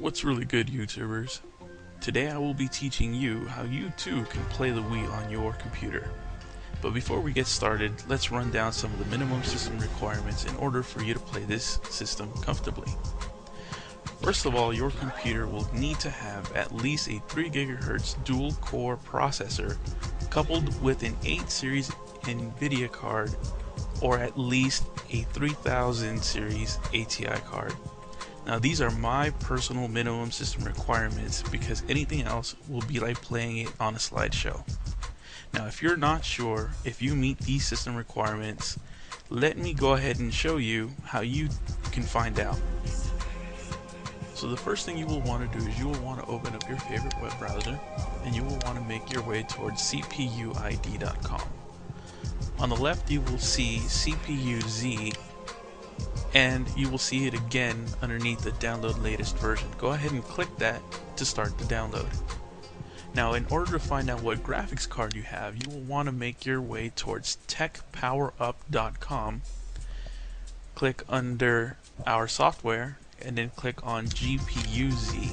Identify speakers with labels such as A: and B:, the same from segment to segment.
A: What's really good, YouTubers? Today I will be teaching you how you too can play the Wii on your computer. But before we get started, let's run down some of the minimum system requirements in order for you to play this system comfortably. First of all, your computer will need to have at least a 3 GHz dual-core processor coupled with an 8 series NVIDIA card or at least a 3000 series ATI card. Now these are my personal minimum system requirements because anything else will be like playing it on a slideshow. Now if you're not sure if you meet these system requirements, let me go ahead and show you how you can find out. So the first thing you will want to do is you will want to open up your favorite web browser and you will want to make your way towards cpuid.com. On the left you will see CPU-Z and you will see it again underneath the download latest version. Go ahead and click that to start the download. Now in order to find out what graphics card you have, you will want to make your way towards techpowerup.com. Click under our software and then click on GPU-Z.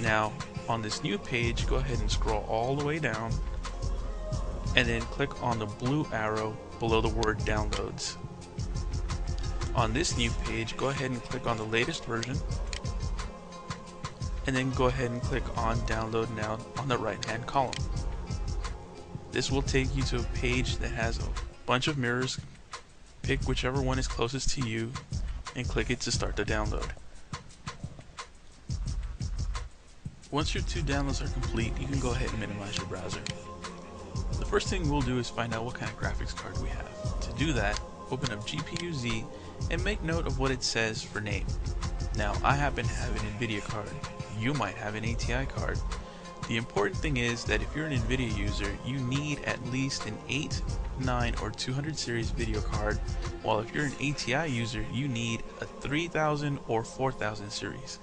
A: Now on this new page, go ahead and scroll all the way down and then click on the blue arrow below the word downloads. On this new page, go ahead and click on the latest version and then go ahead and click on download now on the right hand column. This will take you to a page that has a bunch of mirrors. Pick whichever one is closest to you and click it to start the download. Once your 2 downloads are complete, you can go ahead and minimize your browser. The first thing we'll do is find out what kind of graphics card we have. To do that, open up GPU-Z and make note of what it says for name. Now I happen to have an NVIDIA card. You might have an ATI card. The important thing is that if you're an NVIDIA user, you need at least an 8, 9, or 200 series video card, while if you're an ATI user, you need a 3000 or 4000 series.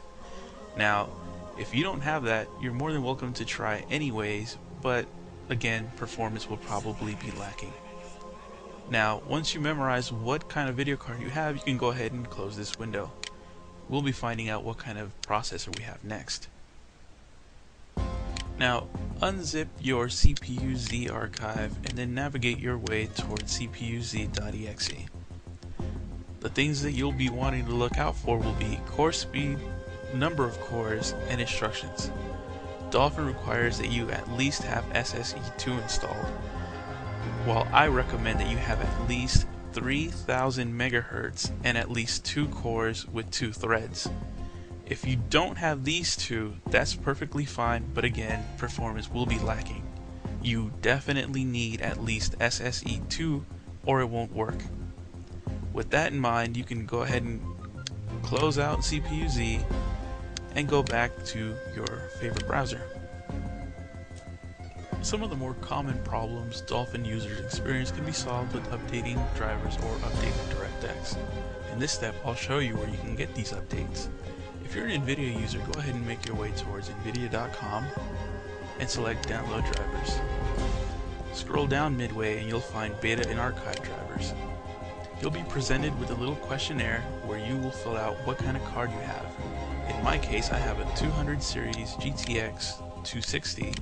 A: Now, if you don't have that, you're more than welcome to try anyways, but again, performance will probably be lacking. Now, once you memorize what kind of video card you have, you can go ahead and close this window. We'll be finding out what kind of processor we have next. Now, unzip your CPU-Z archive and then navigate your way towards cpuz.exe. The things that you'll be wanting to look out for will be core speed, number of cores, and instructions. Dolphin requires that you at least have SSE2 installed, while I recommend that you have at least 3000 MHz and at least 2 cores with 2 threads. If you don't have these two, that's perfectly fine, but again, performance will be lacking. You definitely need at least SSE2 or it won't work. With that in mind, you can go ahead and close out CPU-Z and go back to your favorite browser. Some of the more common problems Dolphin users experience can be solved with updating drivers or updating DirectX. In this step, I'll show you where you can get these updates. If you're an NVIDIA user, go ahead and make your way towards nvidia.com and select download drivers. Scroll down midway and you'll find beta and archive drivers. You'll be presented with a little questionnaire where you will fill out what kind of card you have. In my case, I have a 200 series GTX 260.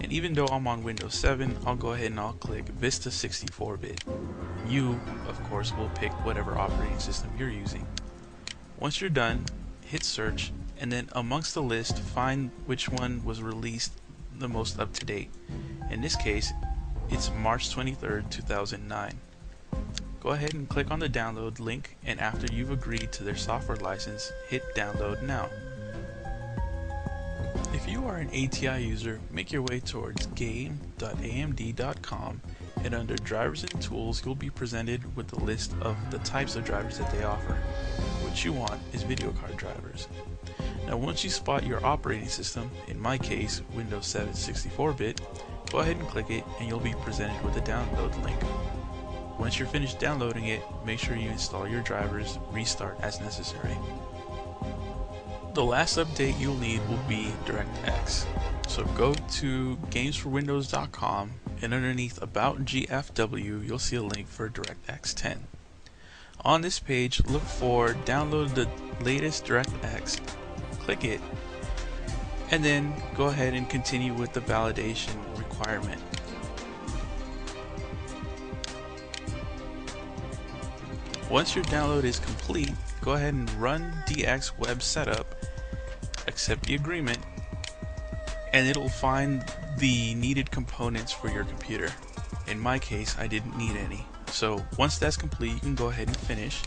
A: And even though I'm on Windows 7, I'll go ahead and I'll click Vista 64-bit. You, of course, will pick whatever operating system you're using. Once you're done, hit search, and then amongst the list, find which one was released the most up to date. In this case, it's March 23rd, 2009. Go ahead and click on the download link, and after you've agreed to their software license, hit download now. If you are an ATI user, make your way towards game.amd.com and under drivers and tools you'll be presented with the list of the types of drivers that they offer. What you want is video card drivers. Now once you spot your operating system, in my case Windows 7 64-bit, go ahead and click it and you'll be presented with a download link. Once you're finished downloading it, make sure you install your drivers, restart as necessary. The last update you'll need will be DirectX. So go to gamesforwindows.com and underneath About GFW you'll see a link for DirectX 10. On this page, look for download the latest DirectX click it, and then go ahead and continue with the validation requirement. Once your download is complete, go ahead and run DX Web Setup, accept the agreement, and it'll find the needed components for your computer. In my case, I didn't need any. So once that's complete, you can go ahead and finish,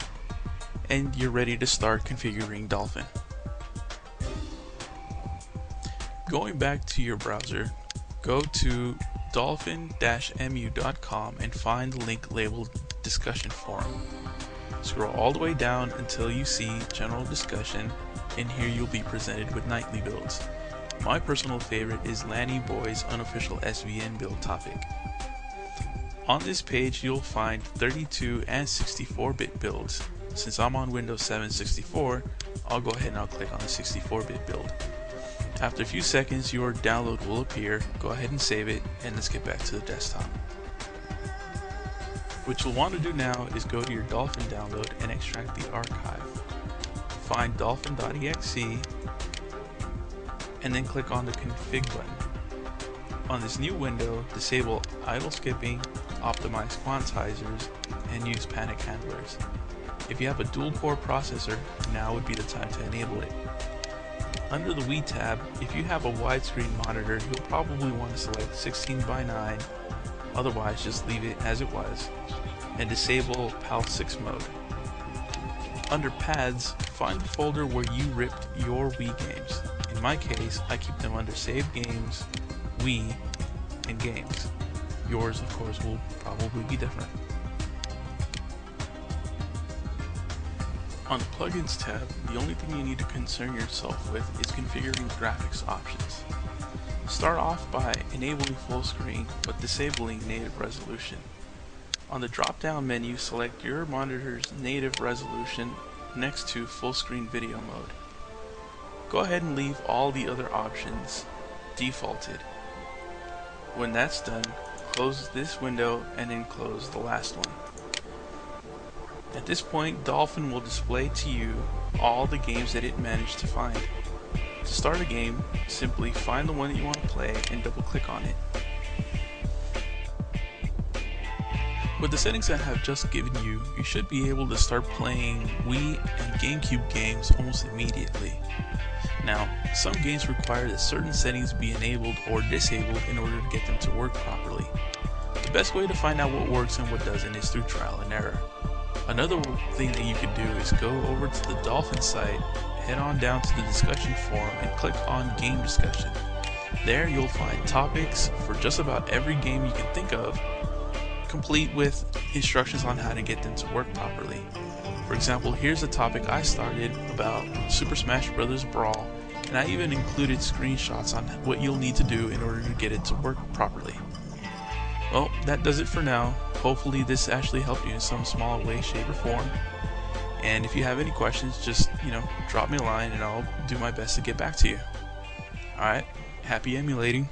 A: and you're ready to start configuring Dolphin. Going back to your browser, go to dolphin-mu.com and find the link labeled discussion forum. Scroll all the way down until you see general discussion, and here you'll be presented with nightly builds. My personal favorite is Lanny Boy's unofficial SVN build topic. On this page you'll find 32 and 64-bit builds. Since I'm on Windows 7 64, I'll go ahead and I'll click on the 64-bit build. After a few seconds your download will appear. Go ahead and save it, and let's get back to the desktop. What you'll want to do now is go to your Dolphin download and extract the archive. Find dolphin.exe and then click on the config button. On this new window, disable idle skipping, optimize quantizers, and use panic handlers. If you have a dual-core processor, now would be the time to enable it. Under the Wii tab, if you have a widescreen monitor, you'll probably want to select 16:9, otherwise just leave it as it was, and disable PAL6 mode. Under pads, find the folder where you ripped your Wii games. In my case, I keep them under Save Games, Wii, and Games. Yours, of course, will probably be different. On the Plugins tab, the only thing you need to concern yourself with is configuring graphics options. Start off by enabling full screen, but disabling native resolution. On the drop-down menu, select your monitor's native resolution next to full screen video mode. Go ahead and leave all the other options defaulted. When that's done, close this window and then close the last one. At this point, Dolphin will display to you all the games that it managed to find. To start a game, simply find the one that you want to play and double click on it. With the settings I have just given you, you should be able to start playing Wii and Gamecube games almost immediately. Now, some games require that certain settings be enabled or disabled in order to get them to work properly. The best way to find out what works and what doesn't is through trial and error. Another thing that you can do is go over to the Dolphin site, head on down to the discussion forum and click on Game Discussion. There you'll find topics for just about every game you can think of, complete with instructions on how to get them to work properly. For example, here's a topic I started about Super Smash Bros. Brawl, and I even included screenshots on what you'll need to do in order to get it to work properly. Well, that does it for now. Hopefully this actually helped you in some small way, shape, or form. And if you have any questions, just, drop me a line and I'll do my best to get back to you. Alright, happy emulating.